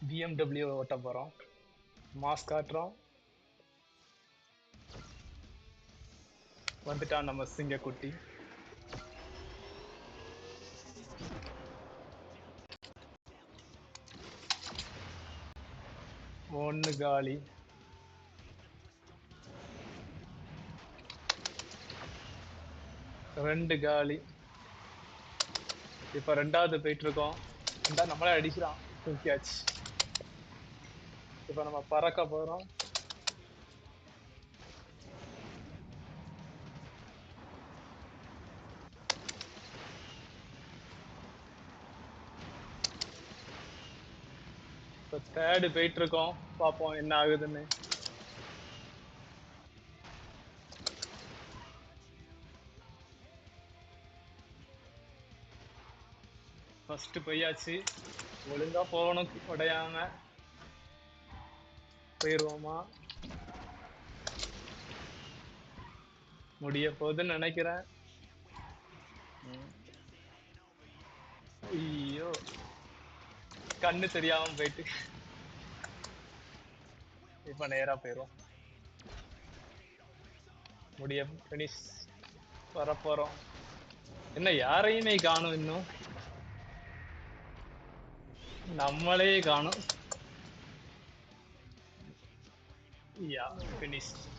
BMW ஓட்ட போறோம். Mass காட்டுறோம். வந்துட்டான் நம்ம சிங்கக்குட்டி. ஒன்னு காலி. ரெண்டு காலி. இப்ப ரெண்டாவது போயிட்டு இருக்கோம். நம்மளே அடிக்கிறான். தூக்கியாச்சு. இப்ப நம்ம பறக்க போறோம். இப்ப தேர்டு போயிட்டு இருக்கோம். பாப்போம் என்ன ஆகுதுன்னு. ஃபர்ஸ்ட் போயாச்சு. ஒழுங்கா போகணும், உடையாம. போயிருவோமா? முடிய போகுதுன்னு நினைக்கிறேன். ஐயோ, கண்ணு தெரியாம போயிட்டு. இப்ப நேரா போயிரும். முடிய பினிஷ் வரப்போறோம். என்ன யாரையுமே காணும் இன்னும். நம்மளே காணும். யா, பினிஷ்.